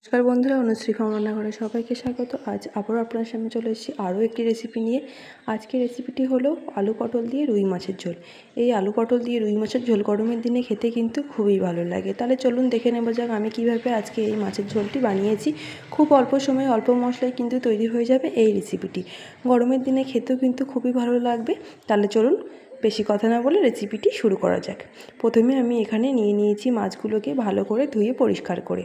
নমস্কার বন্ধুরা, অনুশ্রী ফার্ম রান্নাঘরে সবাইকে স্বাগত। আজ আবারও আপনার সামনে চলে এসেছি আরও একটি রেসিপি নিয়ে। আজকের রেসিপিটি হলো আলু পটল দিয়ে রুই মাছের ঝোল। এই আলু পটল দিয়ে রুই মাছের ঝোল গরমের দিনে খেতে কিন্তু খুবই ভালো লাগে। তাহলে চলুন দেখে নেওয়া যাক আমি কীভাবে আজকে এই মাছের ঝোলটি বানিয়েছি। খুব অল্প সময়ে অল্প মশলায় কিন্তু তৈরি হয়ে যাবে এই রেসিপিটি। গরমের দিনে খেতেও কিন্তু খুবই ভালো লাগবে। তাহলে চলুন বেশি কথা না বলে রেসিপিটি শুরু করা যাক। প্রথমে আমি এখানে নিয়ে নিয়েছি মাছগুলোকে ভালো করে ধুয়ে পরিষ্কার করে।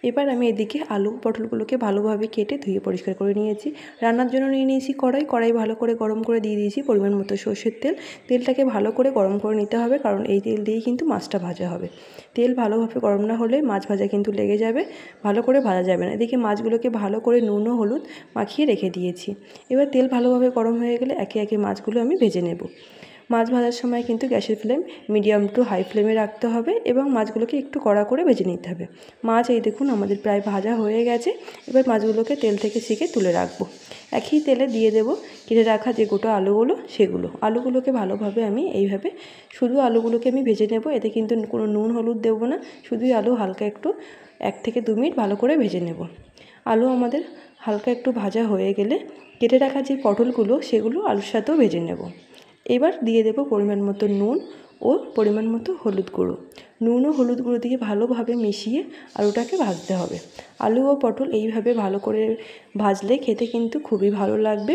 এবার আমি এদিকে আলু পটলগুলোকে ভালোভাবে কেটে ধুয়ে পরিষ্কার করে নিয়েছি। রান্নার জন্য নিয়ে নিয়েছি কড়াই ভালো করে গরম করে দিয়ে দিয়েছি পরিমাণ মতো সর্ষের তেল। তেলটাকে ভালো করে গরম করে নিতে হবে, কারণ এই তেল দিয়েই কিন্তু মাছটা ভাজা হবে। তেল ভালোভাবে গরম না হলে মাছ ভাজা কিন্তু লেগে যাবে, ভালো করে ভাজা যাবে না। এদিকে মাছগুলোকে ভালো করে নুন ও হলুদ মাখিয়ে রেখে দিয়েছি। এবার তেল ভালোভাবে গরম হয়ে গেলে একে একে মাছগুলো আমি ভেজে নেব। মাছ ভাজার সময় কিন্তু গ্যাসের ফ্লেম মিডিয়াম টু হাই ফ্লেমে রাখতে হবে এবং মাছগুলোকে একটু কড়া করে ভেজে নিতে হবে। মাছ এই দেখুন আমাদের প্রায় ভাজা হয়ে গেছে। এবার মাছগুলোকে তেল থেকে ছেঁকে তুলে রাখবো। একই তেলে দিয়ে দেব কেটে রাখা যে গোটা আলুগুলোকে ভালোভাবে আমি এইভাবে শুধু আলুগুলোকে আমি ভেজে নেব। এতে কিন্তু কোনো নুন হলুদ দেবো না, শুধুই আলু হালকা একটু 1 থেকে 2 মিনিট ভালো করে ভেজে নেব। আলু আমাদের হালকা একটু ভাজা হয়ে গেলে কেটে রাখা যে পটলগুলো সেগুলো আলুর সাথেও ভেজে নেব। এবার দিয়ে দেব পরিমাণ মতো নুন ও পরিমাণ মতো হলুদ গুঁড়ো। নুন ও হলুদ গুঁড়ো দিয়ে ভালোভাবে মিশিয়ে আলুটাকে ভাজতে হবে। আলু ও পটল এইভাবে ভালো করে ভাজলে খেতে কিন্তু খুবই ভালো লাগবে।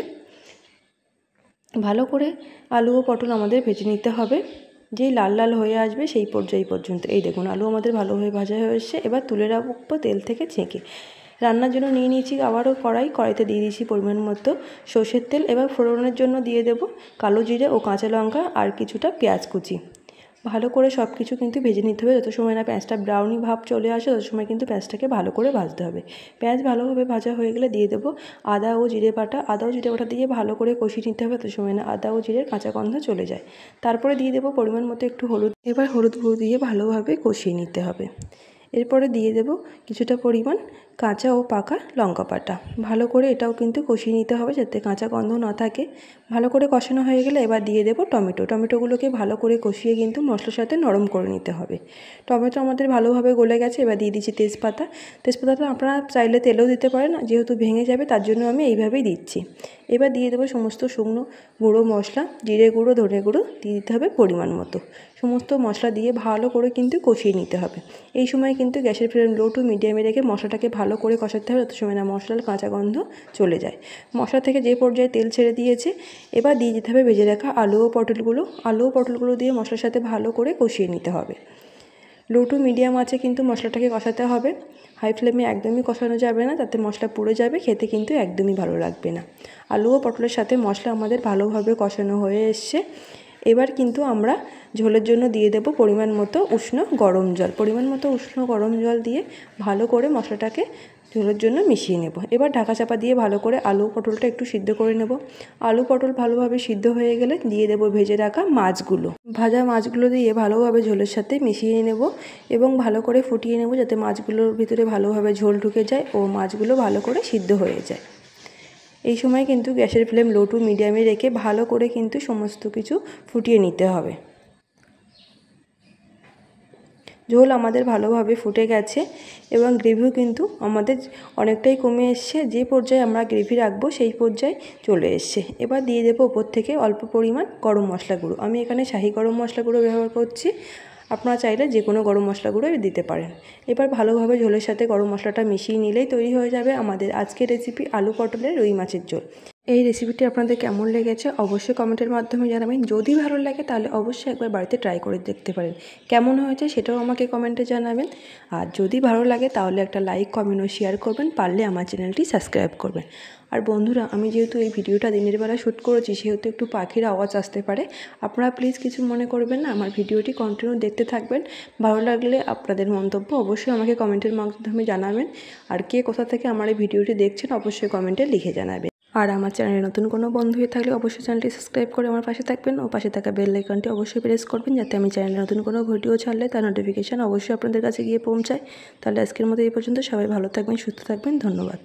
ভালো করে আলু ও পটল আমাদের ভেজে নিতে হবে, যেই লাল লাল হয়ে আসবে সেই পর্যায় পর্যন্ত। এই দেখুন আলু আমাদের ভালোভাবে ভাজা হয়ে এসেছে। এবার তুলে রাখবো তেল থেকে ছেঁকে। রান্নার জন্য নিয়ে নিয়েছি আবারও কড়াইতে দিয়ে দিয়েছি পরিমাণ মতো সর্ষের তেল। এবার ফোড়নের জন্য দিয়ে দেব কালো জিরে ও কাঁচা লঙ্কা আর কিছুটা পেঁয়াজ কুচি। ভালো করে সব কিছু কিন্তু ভেজে নিতে হবে। যত সময় না পেঁয়াজটা ব্রাউনি ভাব চলে আসে তত সময় কিন্তু পেঁয়াজটাকে ভালো করে ভাজতে হবে। পেঁয়াজ ভালোভাবে ভাজা হয়ে গেলে দিয়ে দেবো আদা ও জিরে বাটা দিয়ে ভালো করে কষিয়ে নিতে হবে। তত সময় না আদা ও জিরের কাঁচা গন্ধ চলে যায়। তারপরে দিয়ে দেবো পরিমাণ মতো একটু হলুদ। এবার হলুদ গুঁড়ো দিয়ে ভালোভাবে কষিয়ে নিতে হবে। এরপরে দিয়ে দেব কিছুটা পরিমাণ কাঁচা ও পাকা লঙ্কা বাটা। ভালো করে এটাও কিন্তু কষিয়ে নিতে হবে যাতে কাঁচা গন্ধ না থাকে। ভালো করে কষানো হয়ে গেলে এবার দিয়ে দেব টমেটোগুলোকে ভালো করে কষিয়ে কিন্তু মশলার সাথে নরম করে নিতে হবে। টমেটো আমাদের ভালোভাবে গলে গেছে। এবার দিয়ে দিচ্ছি তেজপাতাটা আপনারা চাইলে তেলেও দিতে পারেন, যেহেতু ভেঙে যাবে তার জন্য আমি এইভাবেই দিচ্ছি। এবার দিয়ে দেবো সমস্ত শুকনো গুঁড়ো মশলা, জিরে গুঁড়ো, ধনে গুঁড়ো দিয়ে দিতে হবে পরিমাণ মতো। সমস্ত মশলা দিয়ে ভালো করে কিন্তু কষিয়ে নিতে হবে। এই সময় কিন্তু গ্যাসের ফ্লেম লো টু মিডিয়ামে রেখে মশলাটাকে ভালো করে কষাতে হবে, তত সময় না মশলার কাঁচা গন্ধ চলে যায়। মশলা থেকে যে পর্যায়ে তেল ছেড়ে দিয়েছে এবার দিয়ে দিতে হবে ভেজে রাখা আলু ও পটলগুলো দিয়ে মশলার সাথে ভালো করে কষিয়ে নিতে হবে। লো টু মিডিয়াম আছে কিন্তু মশলাটাকে কষাতে হবে। হাই ফ্লেমে একদমই কষানো যাবে না, তাতে মশলা পুড়ে যাবে, খেতে কিন্তু একদমই ভালো লাগবে না। আলু ও পটলের সাথে মশলা আমাদের ভালোভাবে কষানো হয়ে এসছে। এবার কিন্তু আমরা ঝোলের জন্য দিয়ে দেব পরিমাণ মতো উষ্ণ গরম জল দিয়ে ভালো করে মশলাটাকে ঝোলের জন্য মিশিয়ে নেব। এবার ঢাকা চাপা দিয়ে ভালো করে আলু পটলটা একটু সিদ্ধ করে নেব। আলু পটল ভালোভাবে সিদ্ধ হয়ে গেলে দিয়ে দেব ভেজে রাখা মাছগুলো। ভাজা মাছগুলো দিয়ে ভালোভাবে ঝোলের সাথে মিশিয়ে নেব এবং ভালো করে ফুটিয়ে নেব যাতে মাছগুলোর ভিতরে ভালোভাবে ঝোল ঢুকে যায় ও মাছগুলো ভালো করে সিদ্ধ হয়ে যায়। এই সময় কিন্তু গ্যাসের ফ্লেম লো টু মিডিয়ামে রেখে ভালো করে কিন্তু সমস্ত কিছু ফুটিয়ে নিতে হবে। ঝোল আমাদের ভালোভাবে ফুটে গেছে এবং গ্রেভিও কিন্তু আমাদের অনেকটাই কমে এসছে। যে পর্যায়ে আমরা গ্রেভি রাখবো সেই পর্যায়ে চলে এসছে। এবার দিয়ে দেবো ওপর থেকে অল্প পরিমাণ গরম মশলা গুঁড়ো। আমি এখানে শাহি গরম মশলা গুঁড়ো ব্যবহার করছি, আপনারা চাইলে যে কোনো গরম মশলা গুঁড়ো দিতে পারেন। এবার ভালোভাবে ঝোলের সাথে গরম মশলাটা মিশিয়ে নিলেই তৈরি হয়ে যাবে আমাদের আজকের রেসিপি আলু পটলের রুই মাছের ঝোল। এই রেসিপিটি আপনাদের কেমন লেগেছে অবশ্যই কমেন্টের মাধ্যমে জানাবেন। যদি ভালো লাগে তাহলে অবশ্যই একবার বাড়িতে ট্রাই করে দেখতে পারেন। কেমন হয়েছে সেটাও আমাকে কমেন্টে জানাবেন। আর যদি ভালো লাগে তাহলে একটা লাইক, কমেন্ট ও শেয়ার করবেন। পারলে আমার চ্যানেলটি সাবস্ক্রাইব করবেন। আর বন্ধুরা, আমি যেহেতু এই ভিডিওটা দিনের বেলা শ্যুট করেছি সেহেতু একটু পাখির আওয়াজ আসতে পারে। আপনারা প্লিজ কিছু মনে করবেন না, আমার ভিডিওটি কন্টিনিউ দেখতে থাকবেন। ভালো লাগলে আপনাদের মন্তব্য অবশ্যই আমাকে কমেন্টের মাধ্যমে জানাবেন। আর কে কোথা থেকে আমার এই ভিডিওটি দেখছেন অবশ্যই কমেন্টে লিখে জানাবেন। আর আমার চ্যানেলে নতুন কোনো বন্ধু হয়ে থাকলে অবশ্যই চ্যানেলটি সাবস্ক্রাইব করে আমার পাশে থাকবেন ও পাশে থাকা বেল আইকনটি অবশ্যই প্রেস করবেন, যাতে আমি চ্যানেলে নতুন কোনো ভিডিও ছাড়লে তার নোটিফিকেশান অবশ্যই আপনাদের কাছে গিয়ে পৌঁছায়। তাহলে আজকের মতো এই পর্যন্ত। সবাই ভালো থাকবেন, সুস্থ থাকবেন। ধন্যবাদ।